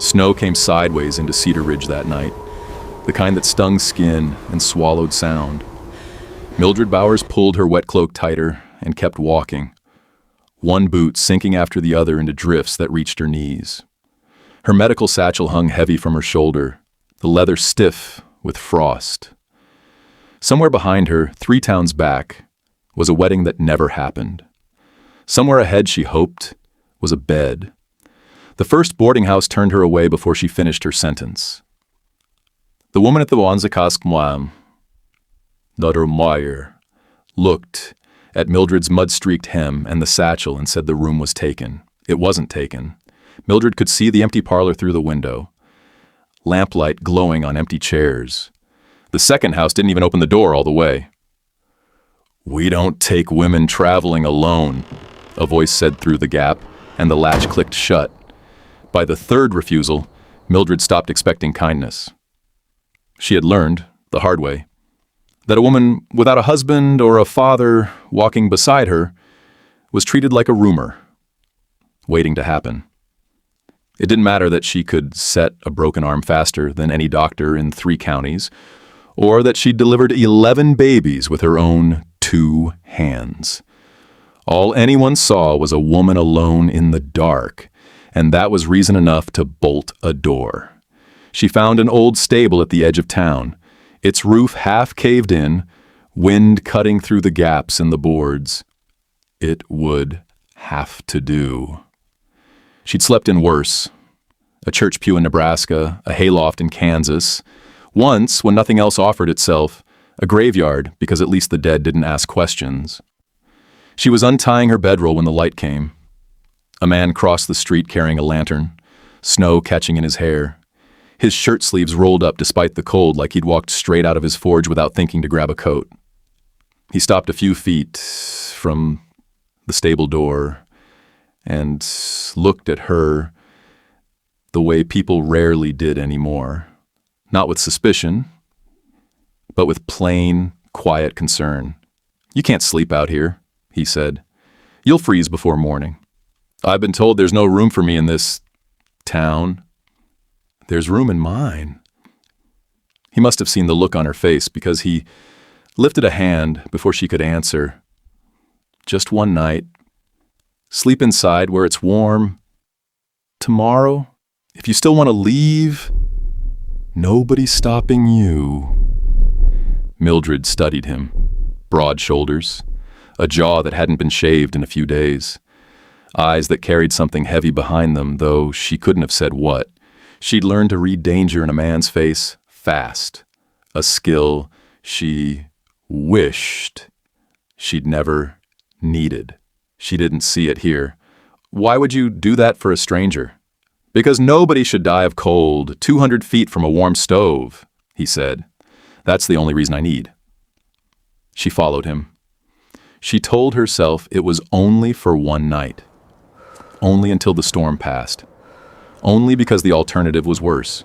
Snow came sideways into Cedar Ridge that night, the kind that stung skin and swallowed sound. Mildred Bowers pulled her wet cloak tighter and kept walking, one boot sinking after the other into drifts that reached her knees. Her medical satchel hung heavy from her shoulder, the leather stiff with frost. Somewhere behind her, 3 towns back, was a wedding that never happened. Somewhere ahead, she hoped, was a bed. The first boarding house turned her away before she finished her sentence. The woman at the Wanzakaskmwam, Daughter Meyer, looked at Mildred's mud-streaked hem and the satchel and said the room was taken. It wasn't taken. Mildred could see the empty parlor through the window, lamplight glowing on empty chairs. The second house didn't even open the door all the way. "We don't take women traveling alone," a voice said through the gap, and the latch clicked shut. By the third refusal, Mildred stopped expecting kindness. She had learned, the hard way, that a woman without a husband or a father walking beside her was treated like a rumor, waiting to happen. It didn't matter that she could set a broken arm faster than any doctor in 3 counties, or that she delivered 11 babies with her own 2 hands. All anyone saw was a woman alone in the dark, and that was reason enough to bolt a door. She found an old stable at the edge of town, its roof half caved in, wind cutting through the gaps in the boards. It would have to do. She'd slept in worse. A church pew in Nebraska, a hayloft in Kansas. Once, when nothing else offered itself, a graveyard, because at least the dead didn't ask questions. She was untying her bedroll when the light came. A man crossed the street carrying a lantern, snow catching in his hair. His shirt sleeves rolled up despite the cold, like he'd walked straight out of his forge without thinking to grab a coat. He stopped a few feet from the stable door and looked at her the way people rarely did anymore. Not with suspicion, but with plain, quiet concern. "You can't sleep out here," he said. "You'll freeze before morning. I've been told there's no room for me in this town." "There's room in mine." He must have seen the look on her face because he lifted a hand before she could answer. "Just one night. Sleep inside where it's warm. Tomorrow, if you still want to leave, nobody's stopping you." Mildred studied him. Broad shoulders, a jaw that hadn't been shaved in a few days, eyes that carried something heavy behind them, though she couldn't have said what. She'd learned to read danger in a man's face fast, a skill she wished she'd never needed. She didn't see it here. "Why would you do that for a stranger?" "Because nobody should die of cold 200 feet from a warm stove," he said. "That's the only reason I need." She followed him. She told herself it was only for one night. Only until the storm passed. Only because the alternative was worse.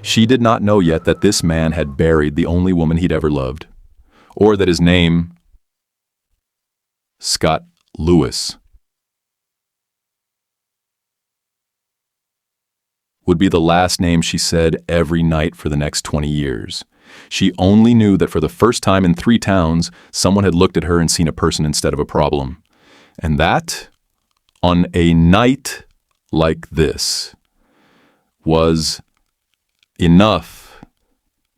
She did not know yet that this man had buried the only woman he'd ever loved, or that his name, Scott Lewis, would be the last name she said every night for the next 20 years. She only knew that for the first time in 3 towns, someone had looked at her and seen a person instead of a problem. And that, on a night like this, was enough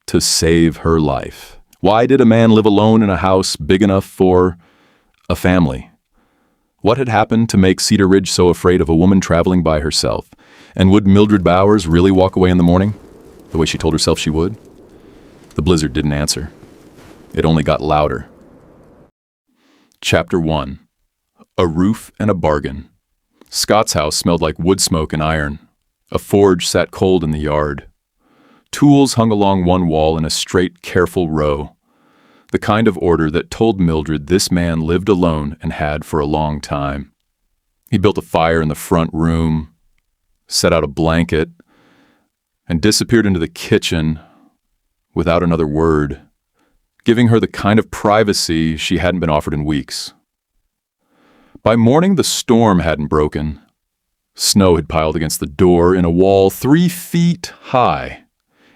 to save her life. Why did a man live alone in a house big enough for a family? What had happened to make Cedar Ridge so afraid of a woman traveling by herself? And would Mildred Bowers really walk away in the morning, the way she told herself she would? The blizzard didn't answer. It only got louder. Chapter 1. A Roof and a Bargain. Scott's house smelled like wood smoke and iron. A forge sat cold in the yard. Tools hung along one wall in a straight, careful row. The kind of order that told Mildred this man lived alone and had for a long time. He built a fire in the front room, set out a blanket, and disappeared into the kitchen without another word, giving her the kind of privacy she hadn't been offered in weeks. By morning, the storm hadn't broken. Snow had piled against the door in a wall 3 feet high,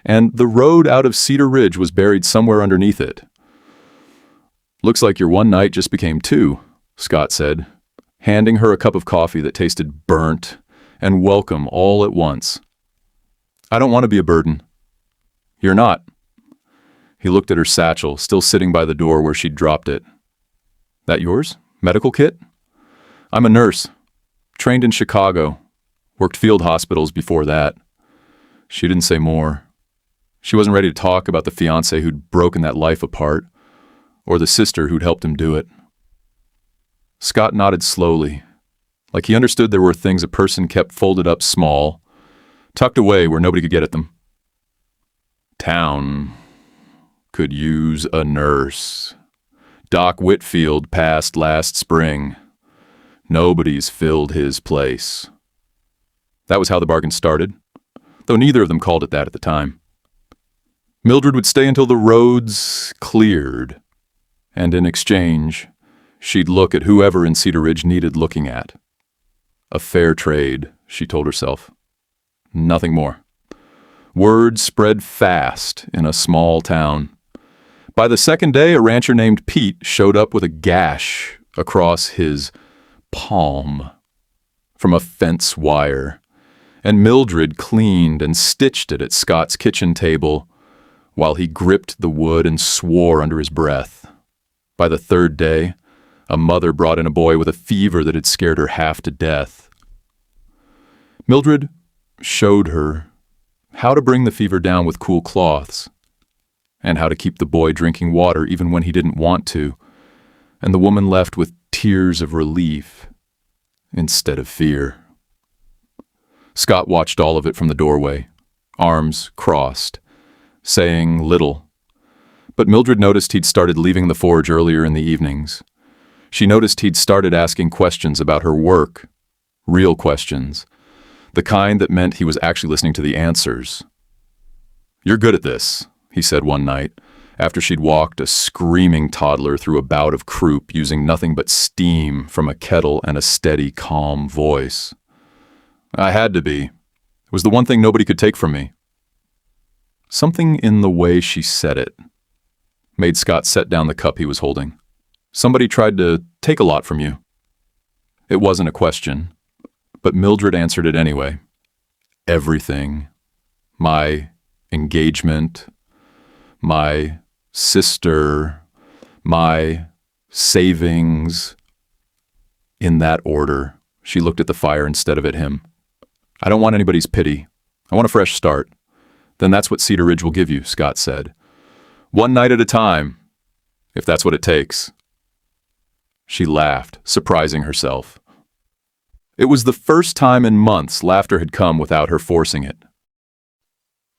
and the road out of Cedar Ridge was buried somewhere underneath it. "Looks like your one night just became 2, Scott said, handing her a cup of coffee that tasted burnt and welcome all at once. "I don't want to be a burden." "You're not." He looked at her satchel, still sitting by the door where she'd dropped it. "That yours? Medical kit?" "I'm a nurse. Trained in Chicago. Worked field hospitals before that." She didn't say more. She wasn't ready to talk about the fiancé who'd broken that life apart, or the sister who'd helped him do it. Scott nodded slowly, like he understood there were things a person kept folded up small, tucked away where nobody could get at them. Town could use a nurse. Doc Whitfield passed last spring. Nobody's filled his place. That was how the bargain started, though neither of them called it that at the time. Mildred would stay until the roads cleared, and in exchange, she'd look at whoever in Cedar Ridge needed looking at. A fair trade, she told herself. Nothing more. Word spread fast in a small town. By the second day, a rancher named Pete showed up with a gash across his palm from a fence wire, and Mildred cleaned and stitched it at Scott's kitchen table while he gripped the wood and swore under his breath. By the third day, a mother brought in a boy with a fever that had scared her half to death. Mildred showed her how to bring the fever down with cool cloths, and how to keep the boy drinking water even when he didn't want to, and the woman left with tears of relief instead of fear. Scott watched all of it from the doorway, arms crossed, saying little. But Mildred noticed he'd started leaving the forge earlier in the evenings. She noticed he'd started asking questions about her work, real questions, the kind that meant he was actually listening to the answers. "You're good at this," he said one night, after she'd walked a screaming toddler through a bout of croup using nothing but steam from a kettle and a steady, calm voice. "I had to be. It was the one thing nobody could take from me." Something in the way she said it made Scott set down the cup he was holding. "Somebody tried to take a lot from you." It wasn't a question, but Mildred answered it anyway. "Everything. My engagement, my sister, my savings." In that order, she looked at the fire instead of at him. "I don't want anybody's pity. I want a fresh start." "Then that's what Cedar Ridge will give you," Scott said. "One night at a time, if that's what it takes." She laughed, surprising herself. It was the first time in months laughter had come without her forcing it.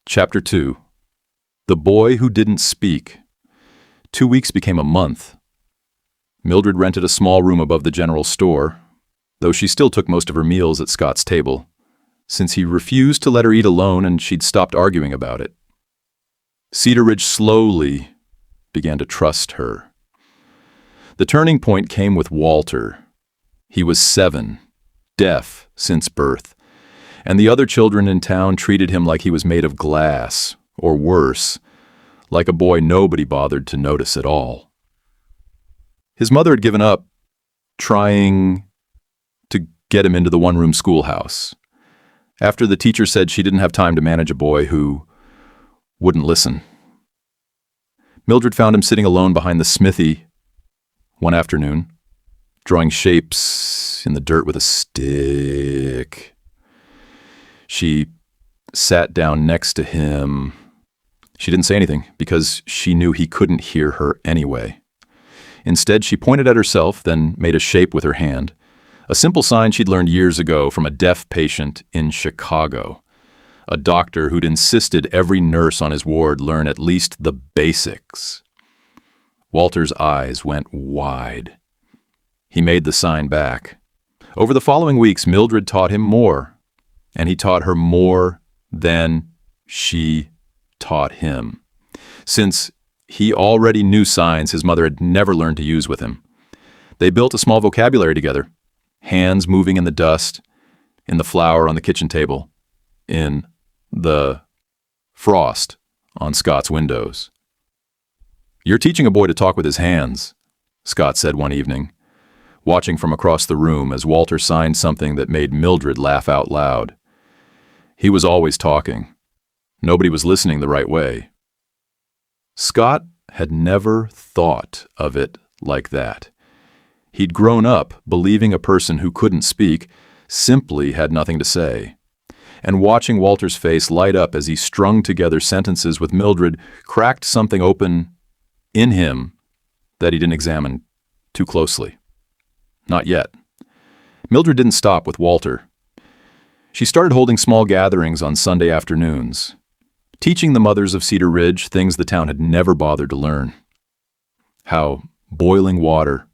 Chapter 2. The Boy Who Didn't Speak. 2 weeks became a month. Mildred rented a small room above the general store, though she still took most of her meals at Scott's table, since he refused to let her eat alone and she'd stopped arguing about it. Cedar Ridge slowly began to trust her. The turning point came with Walter. He was 7, deaf since birth, and the other children in town treated him like he was made of glass, or worse, like a boy nobody bothered to notice at all. His mother had given up trying to get him into the one-room schoolhouse, after the teacher said she didn't have time to manage a boy who wouldn't listen. Mildred found him sitting alone behind the smithy one afternoon, drawing shapes in the dirt with a stick. She sat down next to him. She didn't say anything because she knew he couldn't hear her anyway. Instead, she pointed at herself, then made a shape with her hand, a simple sign she'd learned years ago from a deaf patient in Chicago, a doctor who'd insisted every nurse on his ward learn at least the basics. Walter's eyes went wide. He made the sign back. Over the following weeks, Mildred taught him more, and he taught her more than she taught him, since he already knew signs his mother had never learned to use with him. They built a small vocabulary together, hands moving in the dust, in the flour on the kitchen table, in the frost on Scott's windows. "You're teaching a boy to talk with his hands," Scott said one evening, watching from across the room as Walter signed something that made Mildred laugh out loud. He was always talking. Nobody was listening the right way. Scott had never thought of it like that. He'd grown up believing a person who couldn't speak simply had nothing to say. And watching Walter's face light up as he strung together sentences with Mildred cracked something open in him that he didn't examine too closely. Not yet. Mildred didn't stop with Walter. She started holding small gatherings on Sunday afternoons, teaching the mothers of Cedar Ridge things the town had never bothered to learn. How boiling water,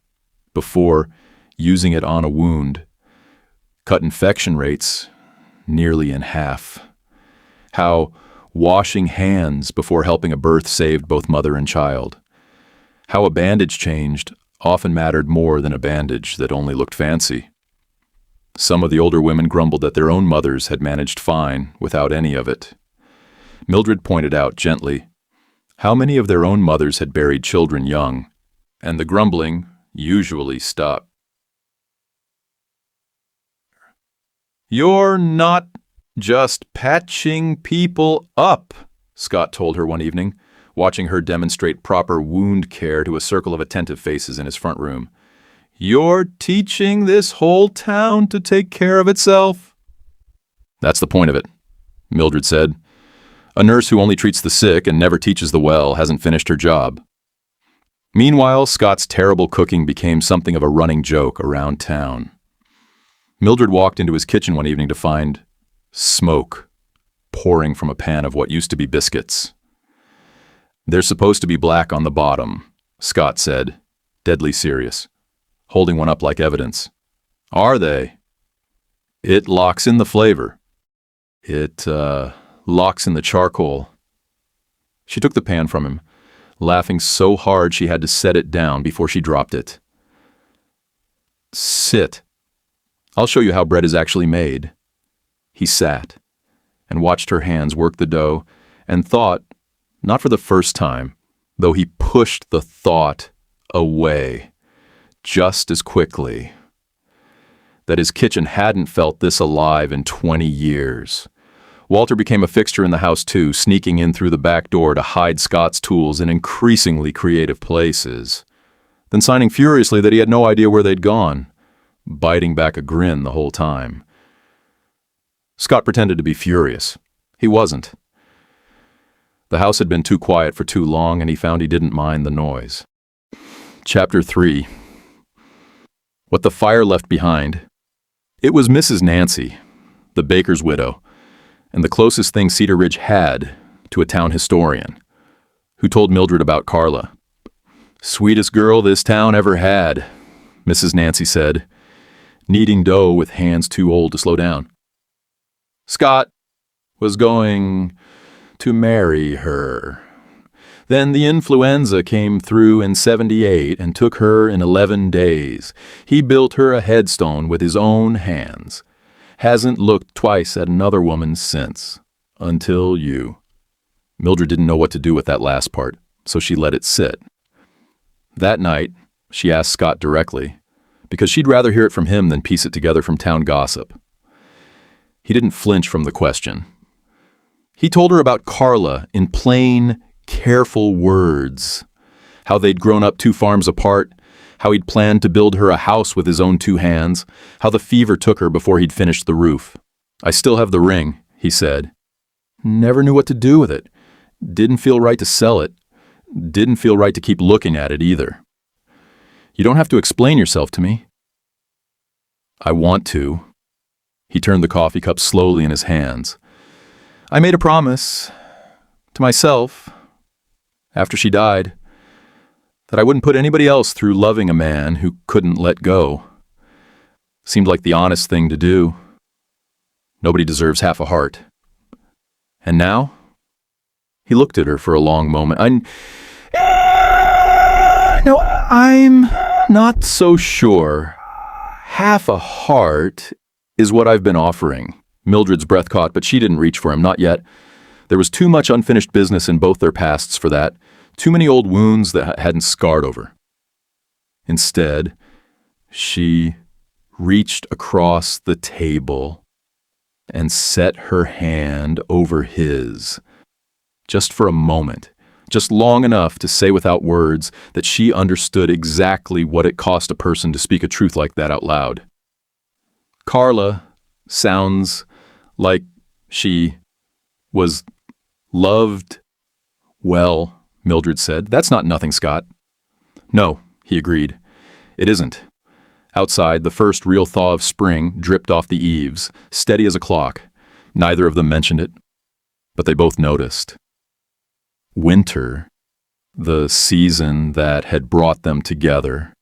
before using it on a wound, cut infection rates nearly in half. How washing hands before helping a birth saved both mother and child. How a bandage changed often mattered more than a bandage that only looked fancy. Some of the older women grumbled that their own mothers had managed fine without any of it. Mildred pointed out gently how many of their own mothers had buried children young, and the grumbling usually stopped. "You're not just patching people up," Scott told her one evening, watching her demonstrate proper wound care to a circle of attentive faces in his front room. "You're teaching this whole town to take care of itself." "That's the point of it," Mildred said. "A nurse who only treats the sick and never teaches the well hasn't finished her job." Meanwhile, Scott's terrible cooking became something of a running joke around town. Mildred walked into his kitchen one evening to find smoke pouring from a pan of what used to be biscuits. "They're supposed to be black on the bottom," Scott said, deadly serious, holding one up like evidence. "Are they?" "It locks in the flavor. It, locks in the charcoal." She took the pan from him, laughing so hard she had to set it down before she dropped it. "Sit. I'll show you how bread is actually made." He sat and watched her hands work the dough and thought, not for the first time, though he pushed the thought away just as quickly, that his kitchen hadn't felt this alive in 20 years. Walter became a fixture in the house too, sneaking in through the back door to hide Scott's tools in increasingly creative places, then signing furiously that he had no idea where they'd gone, biting back a grin the whole time. Scott pretended to be furious. He wasn't. The house had been too quiet for too long, and he found he didn't mind the noise. Chapter 3. What the fire left behind. It was Mrs. Nancy, the baker's widow, and the closest thing Cedar Ridge had to a town historian, who told Mildred about Carla. "Sweetest girl this town ever had," Mrs. Nancy said, kneading dough with hands too old to slow down. "Scott was going to marry her. Then the influenza came through in 78 and took her in 11 days. He built her a headstone with his own hands. Hasn't looked twice at another woman since. Until you." Mildred didn't know what to do with that last part, so she let it sit. That night, she asked Scott directly, because she'd rather hear it from him than piece it together from town gossip. He didn't flinch from the question. He told her about Carla in plain, careful words, how they'd grown up 2 farms apart, how he'd planned to build her a house with his own 2 hands, how the fever took her before he'd finished the roof. "I still have the ring," he said. "Never knew what to do with it. Didn't feel right to sell it. Didn't feel right to keep looking at it either." "You don't have to explain yourself to me." "I want to." He turned the coffee cup slowly in his hands. "I made a promise to myself, after she died, that I wouldn't put anybody else through loving a man who couldn't let go. Seemed like the honest thing to do. Nobody deserves half a heart. And now?" He looked at her for a long moment. No, I'm not so sure. Half a heart Is what I've been offering. Mildred's breath caught, but she didn't reach for him, not yet. There was too much unfinished business in both their pasts for that, too many old wounds that hadn't scarred over. Instead, she reached across the table and set her hand over his, just for a moment, just long enough to say without words that she understood exactly what it cost a person to speak a truth like that out loud. Carla sounds like she was loved well, Mildred said. That's not nothing, Scott. No, he agreed. It isn't. Outside, the first real thaw of spring dripped off the eaves, steady as a clock. Neither of them mentioned it, but they both noticed. Winter, the season that had brought them together,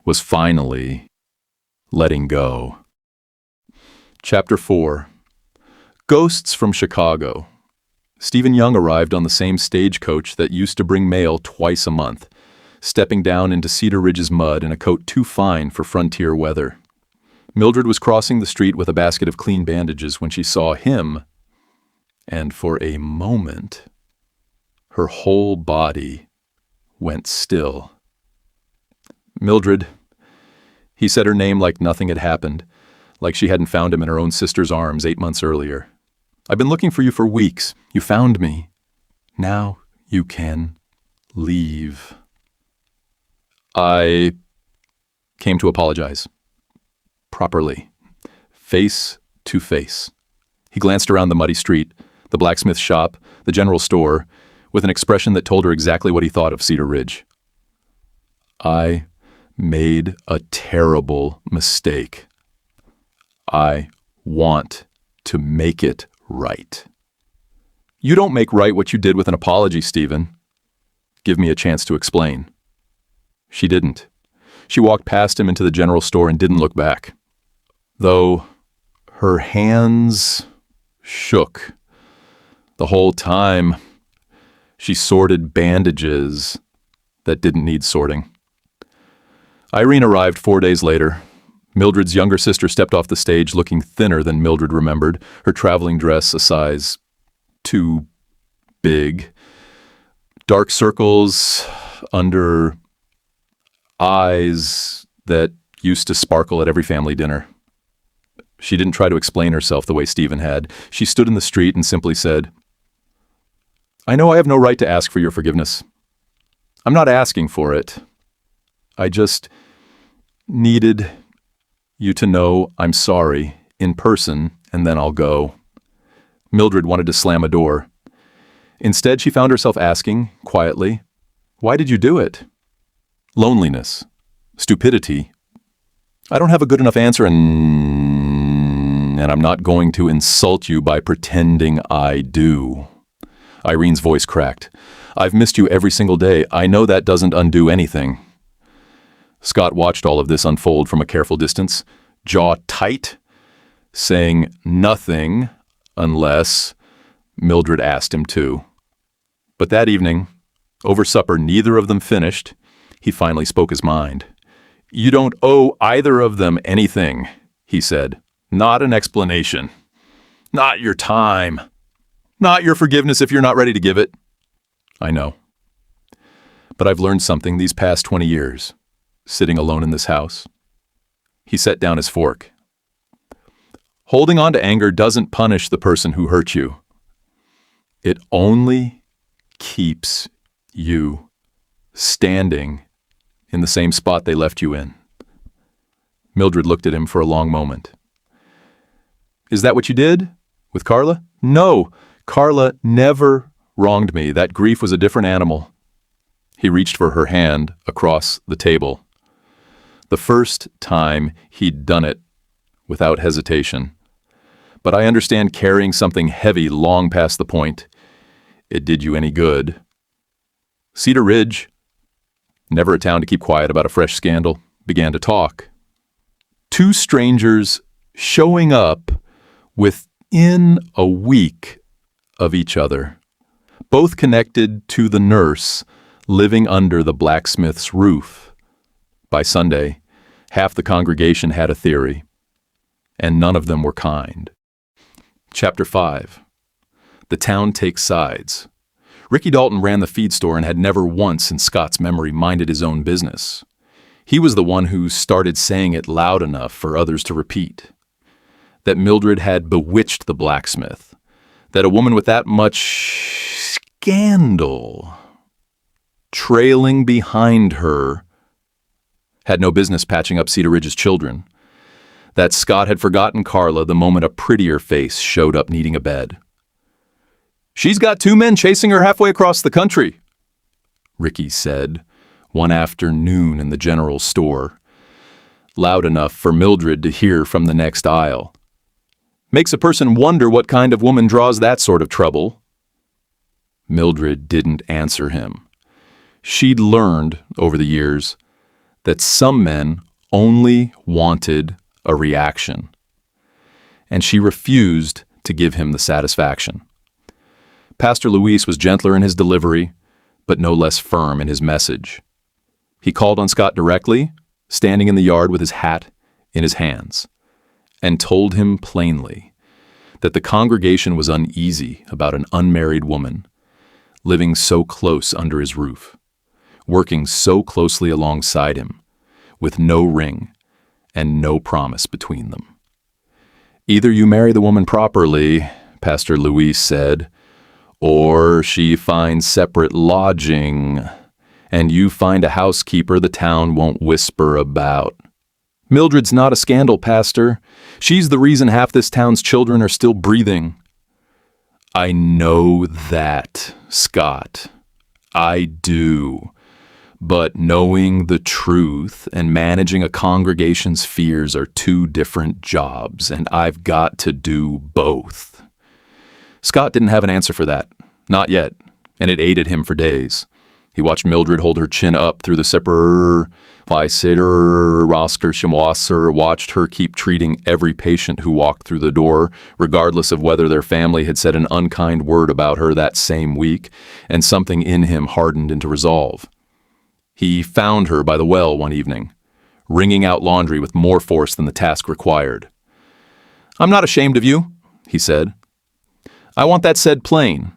was finally letting go. Chapter 4. Ghosts from Chicago. Stephen Young arrived on the same stagecoach that used to bring mail twice a month, stepping down into Cedar Ridge's mud in a coat too fine for frontier weather. Mildred was crossing the street with a basket of clean bandages when she saw him, and for a moment, her whole body went still. Mildred. He said her name like nothing had happened, like she hadn't found him in her own sister's arms 8 months earlier. I've been looking for you for weeks. You found me. Now you can leave. I came to apologize. Properly. Face to face. He glanced around the muddy street, the blacksmith shop, the general store, with an expression that told her exactly what he thought of Cedar Ridge. I made a terrible mistake. I want to make it right. You don't make right what you did with an apology, Stephen. Give me a chance to explain. She didn't. She walked past him into the general store and didn't look back. Though her hands shook. The whole time, she sorted bandages that didn't need sorting. Irene arrived 4 days later. Mildred's younger sister stepped off the stage looking thinner than Mildred remembered, her traveling dress a size too big. Dark circles under eyes that used to sparkle at every family dinner. She didn't try to explain herself the way Stephen had. She stood in the street and simply said, I know I have no right to ask for your forgiveness. I'm not asking for it. I just needed you to know I'm sorry in person, and then I'll go. Mildred wanted to slam a door. Instead, she found herself asking, quietly, why did you do it? Loneliness. Stupidity. I don't have a good enough answer, and I'm not going to insult you by pretending I do. Irene's voice cracked. I've missed you every single day. I know that doesn't undo anything. Scott watched all of this unfold from a careful distance, jaw tight, saying nothing unless Mildred asked him to. But that evening, over supper, neither of them finished. He finally spoke his mind. You don't owe either of them anything, he said. Not an explanation. Not your time. Not your forgiveness if you're not ready to give it. I know. But I've learned something these past 20 years. Sitting alone in this house. He set down his fork. Holding on to anger doesn't punish the person who hurt you. It only keeps you standing in the same spot they left you in. Mildred looked at him for a long moment. Is that what you did? With Carla? No, Carla never wronged me. That grief was a different animal. He reached for her hand across the table. The first time he'd done it without hesitation. But I understand carrying something heavy long past the point it did you any good. Cedar Ridge, never a town to keep quiet about a fresh scandal, began to talk. Two strangers showing up within a week of each other, both connected to the nurse living under the blacksmith's roof. By Sunday, half the congregation had a theory. and none of them were kind. Chapter 5. The town takes sides. Ricky Dalton ran the feed store and had never once in Scott's memory minded his own business. He was the one who started saying it loud enough for others to repeat. That Mildred had bewitched the blacksmith. That a woman with that much scandal trailing behind her had no business patching up Cedar Ridge's children. That Scott had forgotten Carla the moment a prettier face showed up needing a bed. "She's got 2 men chasing her halfway across the country," Ricky said one afternoon in the general store, loud enough for Mildred to hear from the next aisle. "Makes a person wonder what kind of woman draws that sort of trouble." Mildred didn't answer him. She'd learned, over the years, that some men only wanted a reaction, and she refused to give him the satisfaction. Pastor Luis was gentler in his delivery, but no less firm in his message. He called on Scott directly, standing in the yard with his hat in his hands, and told him plainly that the congregation was uneasy about an unmarried woman living so close under his roof, working so closely alongside him, with no ring and no promise between them. "Either you marry the woman properly," Pastor Luis said, "or she finds separate lodging, and you find a housekeeper the town won't whisper about." "Mildred's not a scandal, Pastor. She's the reason half this town's children are still breathing." "I know that, Scott. I do. But knowing the truth and managing a congregation's fears are 2 different jobs, and I've got to do both." Scott didn't have an answer for that. Not yet, and it aided him for days. He watched Mildred hold her chin up through the Spur, watched her keep treating every patient who walked through the door, regardless of whether their family had said an unkind word about her that same week, and something in him hardened into resolve. He found her by the well one evening, wringing out laundry with more force than the task required. "I'm not ashamed of you," he said. "I want that said plain,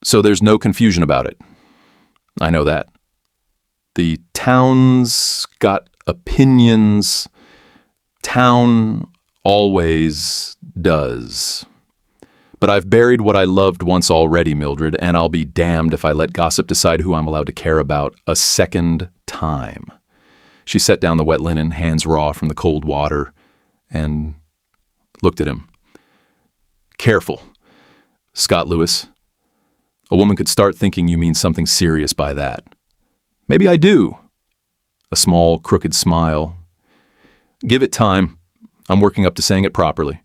so there's no confusion about it. I know that. The town's got opinions. Town always does. But I've buried what I loved once already, Mildred, and I'll be damned if I let gossip decide who I'm allowed to care about a second time." She set down the wet linen, hands raw from the cold water, and looked at him. "Careful, Scott Lewis. A woman could start thinking you mean something serious by that." "Maybe I do." A small, crooked smile. "Give it time. I'm working up to saying it properly."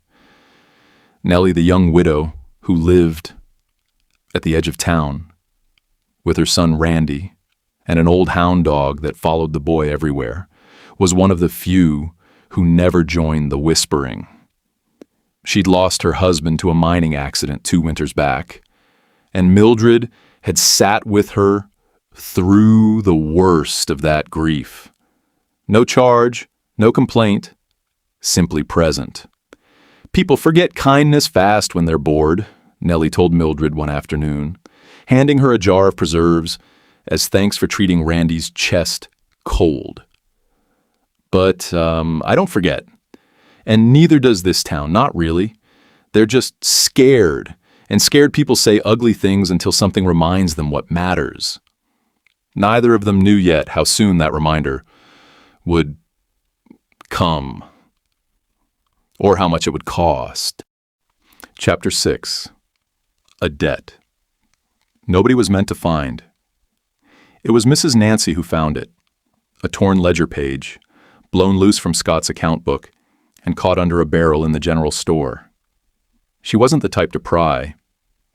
Nellie, the young widow who lived at the edge of town with her son Randy and an old hound dog that followed the boy everywhere, was one of the few who never joined the whispering. She'd lost her husband to a mining accident 2 winters back, and Mildred had sat with her through the worst of that grief. No charge, no complaint, simply present. "People forget kindness fast when they're bored," Nellie told Mildred one afternoon, handing her a jar of preserves as thanks for treating Randy's chest cold. "But I don't forget. And neither does this town, not really. They're just scared, and scared people say ugly things until something reminds them what matters." Neither of them knew yet how soon that reminder would come, or how much it would cost. Chapter 6. A Debt. Nobody was meant to find. It was Mrs. Nancy who found it, a torn ledger page, blown loose from Scott's account book, and caught under a barrel in the general store. She wasn't the type to pry,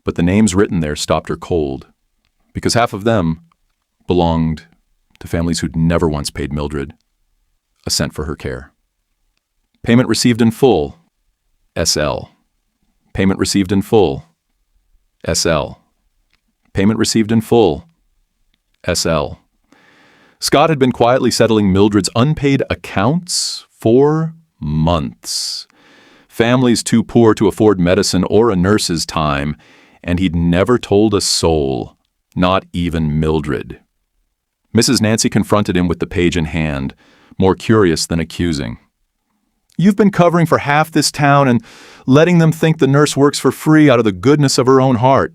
but the names written there stopped her cold, because half of them belonged to families who'd never once paid Mildred a cent for her care. Payment received in full, SL. Payment received in full, SL. Payment received in full, SL. Scott had been quietly settling Mildred's unpaid accounts for months. Families too poor to afford medicine or a nurse's time, and he'd never told a soul, not even Mildred. Mrs. Nancy confronted him with the page in hand, more curious than accusing. "You've been covering for half this town and letting them think the nurse works for free out of the goodness of her own heart."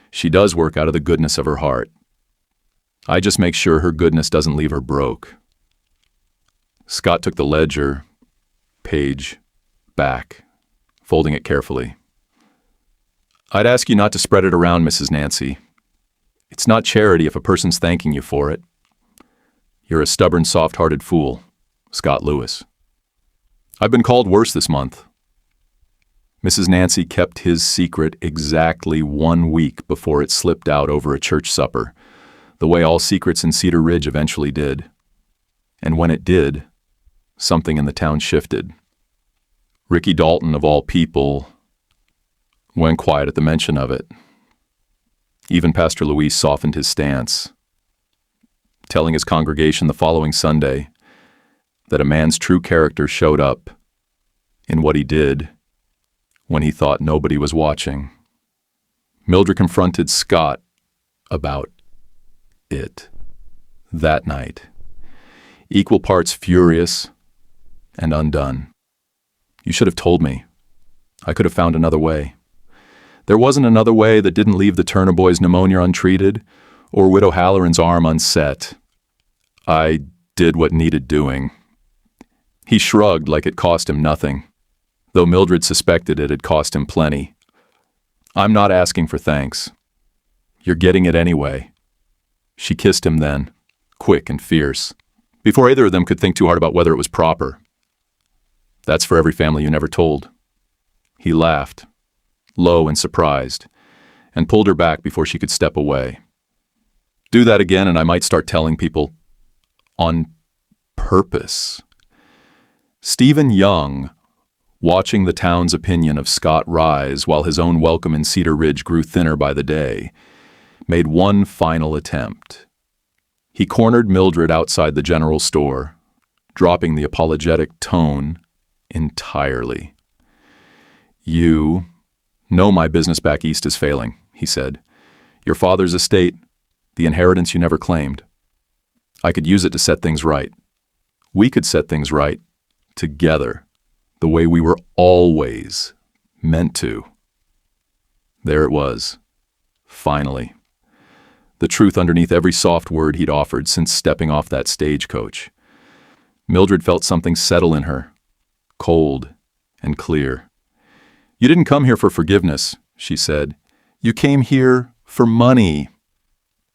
"She does work out of the goodness of her heart. I just make sure her goodness doesn't leave her broke." Scott took the ledger, page, back, folding it carefully. "I'd ask you not to spread it around, Mrs. Nancy. It's not charity if a person's thanking you for it. You're a stubborn, soft-hearted fool, Scott Lewis. I've been called worse this month." Mrs. Nancy kept his secret exactly 1 week before it slipped out over a church supper, the way all secrets in Cedar Ridge eventually did. And when it did, something in the town shifted. Ricky Dalton, of all people, went quiet at the mention of it. Even Pastor Luis softened his stance, telling his congregation the following Sunday that a man's true character showed up in what he did when he thought nobody was watching. Mildred confronted Scott about it that night, equal parts furious and undone. "You should have told me. I could have found another way. There wasn't another way that didn't leave the Turner boy's pneumonia untreated or Widow Halloran's arm unset. I did what needed doing." He shrugged like it cost him nothing, though Mildred suspected it had cost him plenty. "I'm not asking for thanks. You're getting it anyway." She kissed him then, quick and fierce, before either of them could think too hard about whether it was proper. "That's for every family you never told." He laughed, low and surprised, and pulled her back before she could step away. "Do that again and I might start telling people on purpose." Stephen Young, watching the town's opinion of Scott rise while his own welcome in Cedar Ridge grew thinner by the day, made one final attempt. He cornered Mildred outside the general store, dropping the apologetic tone entirely. "You know my business back east is failing," he said. "Your father's estate, the inheritance you never claimed. I could use it to set things right. We could set things right, together, the way we were always meant to." There it was, finally. The truth underneath every soft word he'd offered since stepping off that stagecoach. Mildred felt something settle in her, cold and clear. "You didn't come here for forgiveness," she said. "You came here for money."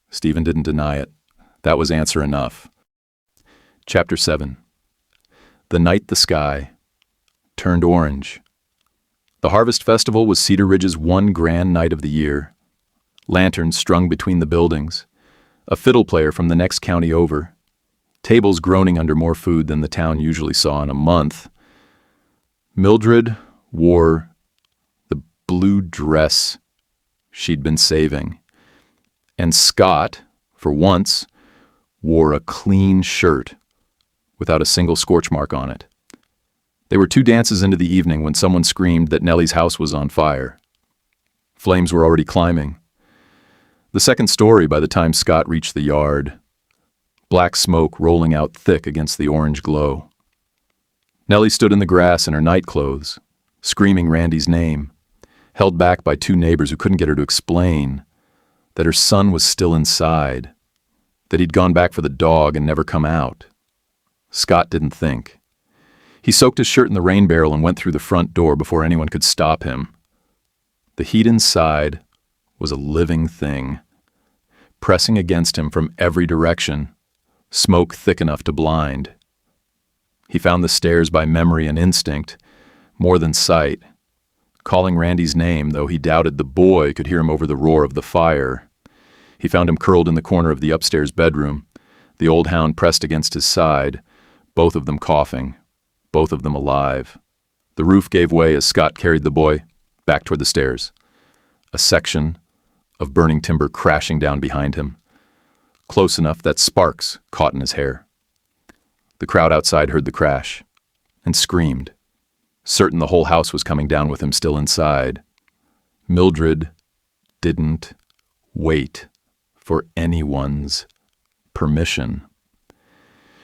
Stephen didn't deny it. That was answer enough. Chapter 7. The night the sky turned orange. The Harvest Festival was Cedar Ridge's one grand night of the year. Lanterns strung between the buildings, a fiddle player from the next county over, tables groaning under more food than the town usually saw in a month. Mildred wore the blue dress she'd been saving, and Scott, for once, wore a clean shirt without a single scorch mark on it. They were 2 dances into the evening when someone screamed that Nellie's house was on fire. Flames were already climbing. The second story by the time Scott reached the yard, black smoke rolling out thick against the orange glow. Nellie stood in the grass in her nightclothes, screaming Randy's name, held back by 2 neighbors who couldn't get her to explain that her son was still inside, that he'd gone back for the dog and never come out. Scott didn't think. He soaked his shirt in the rain barrel and went through the front door before anyone could stop him. The heat inside was a living thing, pressing against him from every direction, smoke thick enough to blind. He found the stairs by memory and instinct, more than sight, calling Randy's name, though he doubted the boy could hear him over the roar of the fire. He found him curled in the corner of the upstairs bedroom, the old hound pressed against his side, both of them coughing, both of them alive. The roof gave way as Scott carried the boy back toward the stairs, a section of burning timber crashing down behind him, close enough that sparks caught in his hair. The crowd outside heard the crash and screamed. certain the whole house was coming down with him still inside. Mildred didn't wait for anyone's permission.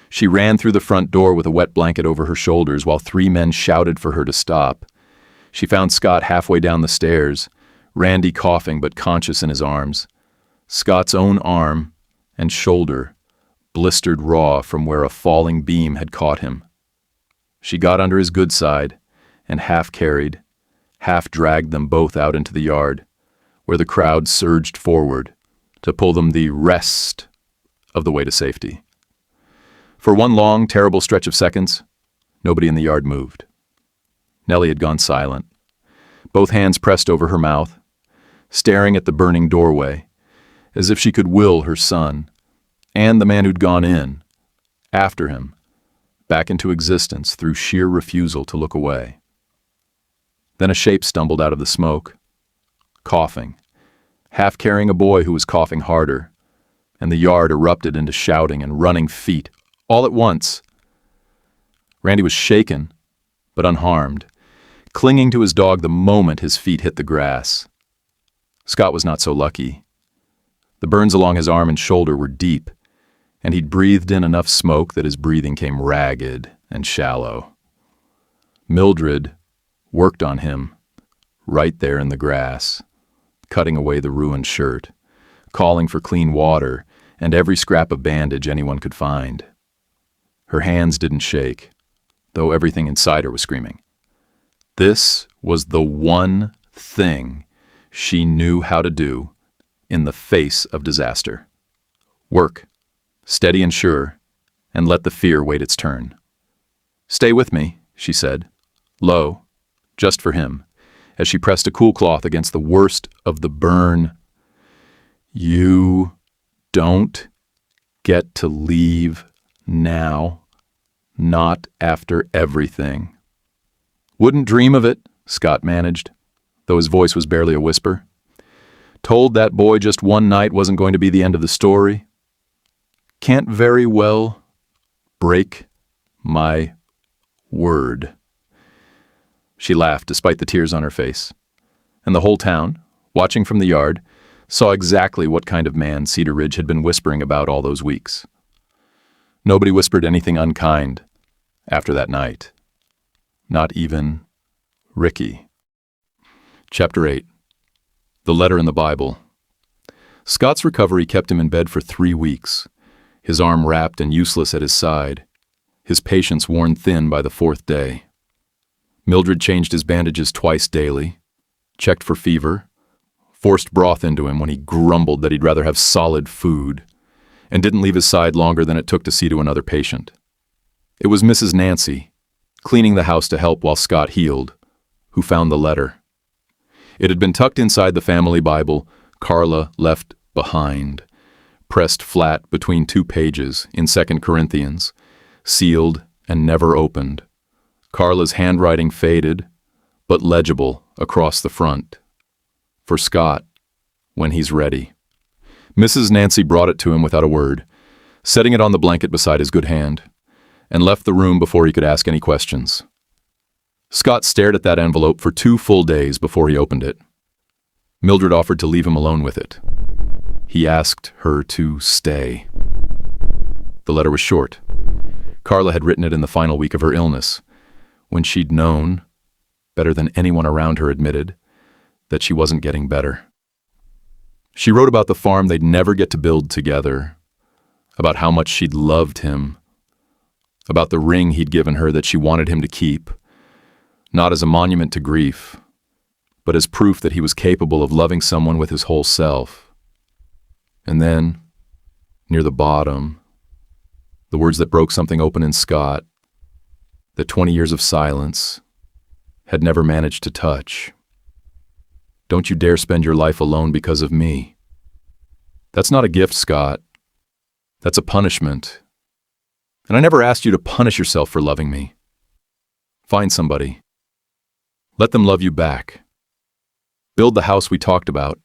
She ran through the front door with a wet blanket over her shoulders while 3 men shouted for her to stop. She found Scott halfway down the stairs, Randy coughing but conscious in his arms. Scott's own arm and shoulder blistered raw from where a falling beam had caught him. She got under his good side and half carried, half dragged them both out into the yard, where the crowd surged forward to pull them the rest of the way to safety. For one long, terrible stretch of seconds, nobody in the yard moved. Nellie had gone silent, both hands pressed over her mouth, staring at the burning doorway, as if she could will her son, and the man who'd gone in, after him, back into existence through sheer refusal to look away. Then a shape stumbled out of the smoke, coughing, half carrying a boy who was coughing harder, and the yard erupted into shouting and running feet, all at once. Randy was shaken, but unharmed, clinging to his dog the moment his feet hit the grass. Scott was not so lucky. The burns along his arm and shoulder were deep, and he'd breathed in enough smoke that his breathing came ragged and shallow. Mildred worked on him, right there in the grass, cutting away the ruined shirt, calling for clean water and every scrap of bandage anyone could find. Her hands didn't shake, though everything inside her was screaming. This was the one thing she knew how to do in the face of disaster. Work, steady and sure, and let the fear wait its turn. "Stay with me," she said, low, just for him, as she pressed a cool cloth against the worst of the burn. "You don't get to leave now, not after everything." "Wouldn't dream of it," Scott managed, though his voice was barely a whisper. "Told that boy just one night wasn't going to be the end of the story. Can't very well break my word." She laughed despite the tears on her face, and the whole town, watching from the yard, saw exactly what kind of man Cedar Ridge had been whispering about all those weeks. Nobody whispered anything unkind after that night. Not even Ricky. Chapter 8. The Letter in the Bible. Scott's recovery kept him in bed for 3 weeks, his arm wrapped and useless at his side, his patience worn thin by the 4th day. Mildred changed his bandages twice daily, checked for fever, forced broth into him when he grumbled that he'd rather have solid food, and didn't leave his side longer than it took to see to another patient. It was Mrs. Nancy, cleaning the house to help while Scott healed, who found the letter. It had been tucked inside the family Bible Carla left behind, pressed flat between 2 pages in 2 Corinthians, sealed and never opened. Carla's handwriting faded, but legible across the front. For Scott, when he's ready. Mrs. Nancy brought it to him without a word, setting it on the blanket beside his good hand, and left the room before he could ask any questions. Scott stared at that envelope for 2 full days before he opened it. Mildred offered to leave him alone with it. He asked her to stay. The letter was short. Carla had written it in the final week of her illness, when she'd known, better than anyone around her admitted, that she wasn't getting better. She wrote about the farm they'd never get to build together, about how much she'd loved him, about the ring he'd given her that she wanted him to keep, not as a monument to grief, but as proof that he was capable of loving someone with his whole self. And then, near the bottom, the words that broke something open in Scott, that 20 years of silence had never managed to touch. "Don't you dare spend your life alone because of me. That's not a gift, Scott. That's a punishment. And I never asked you to punish yourself for loving me. Find somebody. Let them love you back. Build the house we talked about,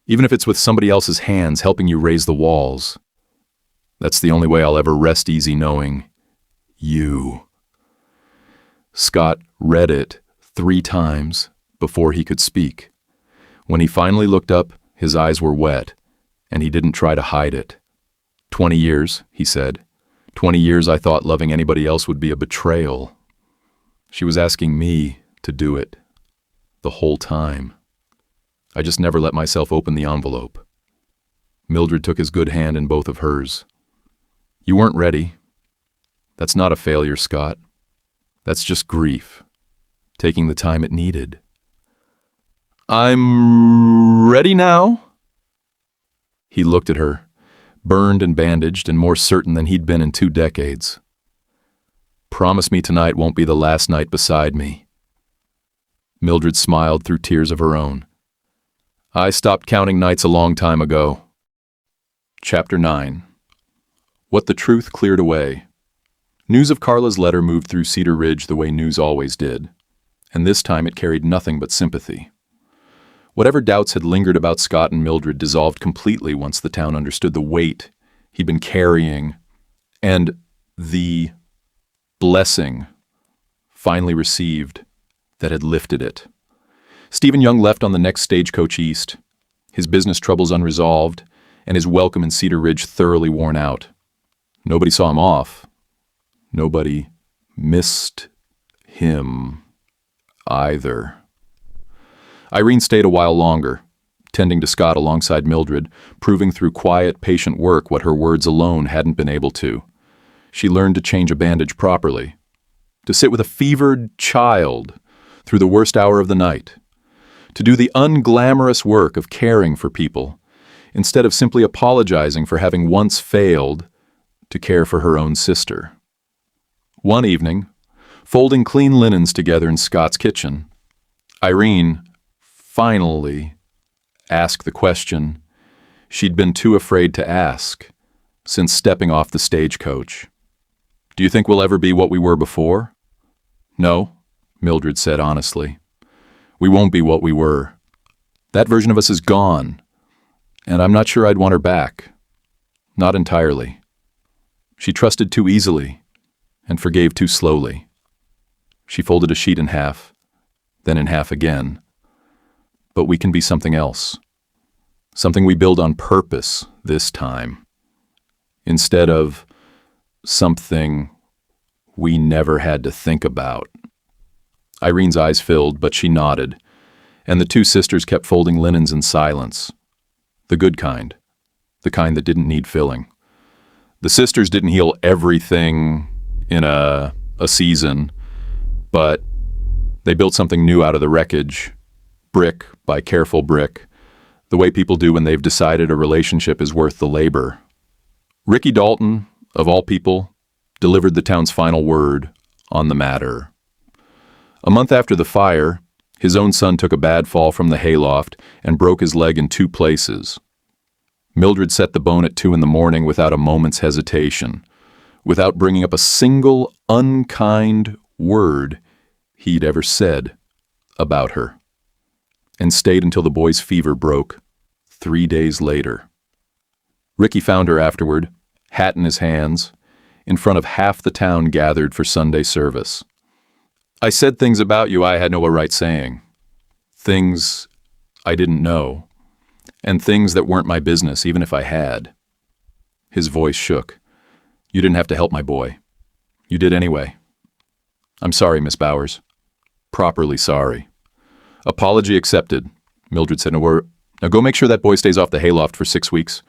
even if it's with somebody else's hands helping you raise the walls. That's the only way I'll ever rest easy knowing you." Scott read it 3 times before he could speak. When he finally looked up, his eyes were wet, and he didn't try to hide it. 20 years, he said. 20 years I thought loving anybody else would be a betrayal. She was asking me to do it. The whole time. I just never let myself open the envelope. Mildred took his good hand in both of hers. You weren't ready. That's not a failure, Scott. That's just grief. Taking the time it needed. I'm ready now. He looked at her, burned and bandaged and more certain than he'd been in 2 decades. Promise me tonight won't be the last night beside me. Mildred smiled through tears of her own. I stopped counting nights a long time ago. Chapter 9. What the truth cleared away. News of Carla's letter moved through Cedar Ridge the way news always did, and this time it carried nothing but sympathy. Whatever doubts had lingered about Scott and Mildred dissolved completely once the town understood the weight he'd been carrying and the blessing finally received that had lifted it. Stephen Young left on the next stagecoach east, his business troubles unresolved, and his welcome in Cedar Ridge thoroughly worn out. Nobody saw him off. Nobody missed him either. Irene stayed a while longer, tending to Scott alongside Mildred, proving through quiet, patient work what her words alone hadn't been able to. She learned to change a bandage properly, to sit with a fevered child through the worst hour of the night, to do the unglamorous work of caring for people, instead of simply apologizing for having once failed to care for her own sister. One evening, folding clean linens together in Scott's kitchen, Irene finally asked the question she'd been too afraid to ask since stepping off the stagecoach. Do you think we'll ever be what we were before? No, Mildred said honestly. We won't be what we were. That version of us is gone, and I'm not sure I'd want her back. Not entirely. She trusted too easily and forgave too slowly. She folded a sheet in half, then in half again. But we can be something else. Something we build on purpose this time, instead of something we never had to think about. Irene's eyes filled, but she nodded, and the 2 sisters kept folding linens in silence. The good kind, the kind that didn't need filling. The sisters didn't heal everything in a season, but they built something new out of the wreckage, brick by careful brick, the way people do when they've decided a relationship is worth the labor. Ricky Dalton, of all people, delivered the town's final word on the matter. A month after the fire, his own son took a bad fall from the hayloft and broke his leg in 2 places. Mildred set the bone at 2 a.m. without a moment's hesitation, without bringing up a single unkind word he'd ever said about her, and stayed until the boy's fever broke 3 days later. Ricky found her afterward, hat in his hands, in front of half the town gathered for Sunday service. I said things about you I had no right saying. Things I didn't know, and things that weren't my business, even if I had. His voice shook. You didn't have to help my boy. You did anyway. I'm sorry, Miss Bowers. Properly sorry. Apology accepted, Mildred said. Now go make sure that boy stays off the hayloft for 6 weeks,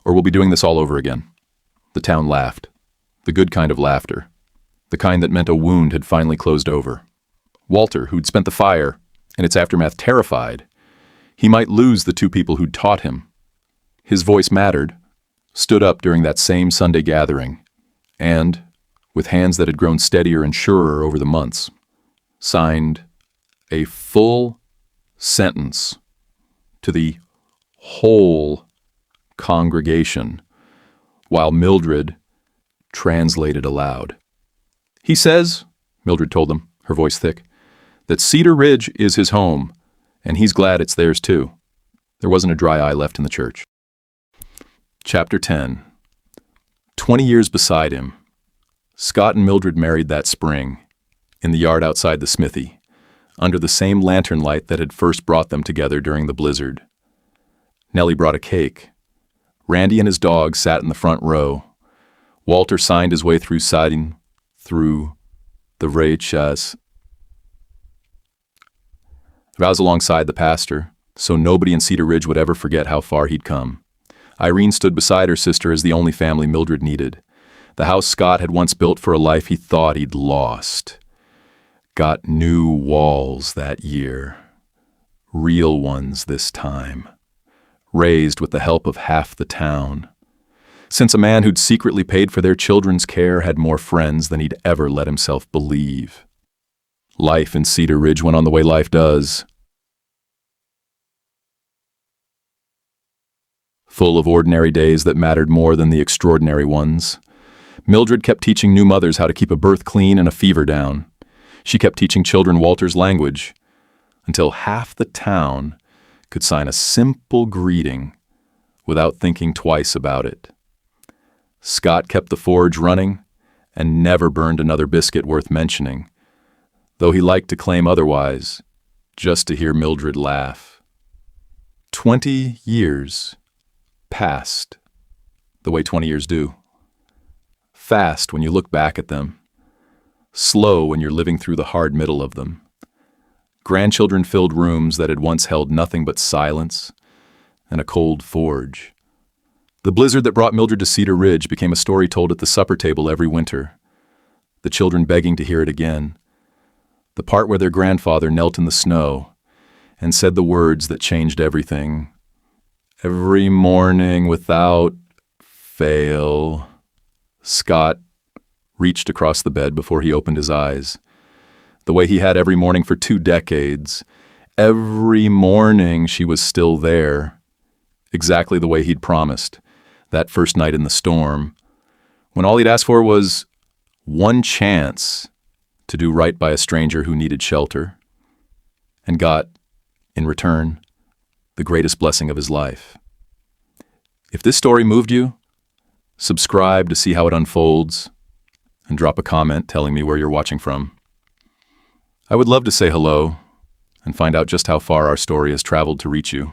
or we'll be doing this all over again. The town laughed. The good kind of laughter. The kind that meant a wound had finally closed over. Walter, who'd spent the fire and its aftermath terrified, he might lose the 2 people who'd taught him. His voice mattered, stood up during that same Sunday gathering, and, with hands that had grown steadier and surer over the months, signed a full sentence to the whole congregation while Mildred translated aloud. He says, Mildred told them, her voice thick, that Cedar Ridge is his home, and he's glad it's theirs too. There wasn't a dry eye left in the church. Chapter 10. 20 years beside him. Scott and Mildred married that spring, in the yard outside the smithy, under the same lantern light that had first brought them together during the blizzard. Nellie brought a cake. Randy and his dog sat in the front row. Walter signed his way through siding through the VHS. I was alongside the pastor, so nobody in Cedar Ridge would ever forget how far he'd come. Irene stood beside her sister as the only family Mildred needed. The house Scott had once built for a life he thought he'd lost. Got new walls that year. Real ones this time. Raised with the help of half the town. Since a man who'd secretly paid for their children's care had more friends than he'd ever let himself believe. Life in Cedar Ridge went on the way life does. Full of ordinary days that mattered more than the extraordinary ones. Mildred kept teaching new mothers how to keep a birth clean and a fever down. She kept teaching children Walter's language, until half the town could sign a simple greeting without thinking twice about it. Scott kept the forge running and never burned another biscuit worth mentioning, though he liked to claim otherwise, just to hear Mildred laugh. 20 years passed the way 20 years do. Fast when you look back at them. Slow when you're living through the hard middle of them. Grandchildren filled rooms that had once held nothing but silence and a cold forge. The blizzard that brought Mildred to Cedar Ridge became a story told at the supper table every winter. The children begging to hear it again. The part where their grandfather knelt in the snow and said the words that changed everything. Every morning without fail. Scott reached across the bed before he opened his eyes. The way he had every morning for 2 decades. Every morning she was still there. Exactly the way he'd promised. That first night in the storm. When all he'd asked for was one chance to do right by a stranger who needed shelter. And got, in return, the greatest blessing of his life. If this story moved you, subscribe to see how it unfolds, and drop a comment telling me where you're watching from. I would love to say hello and find out just how far our story has traveled to reach you.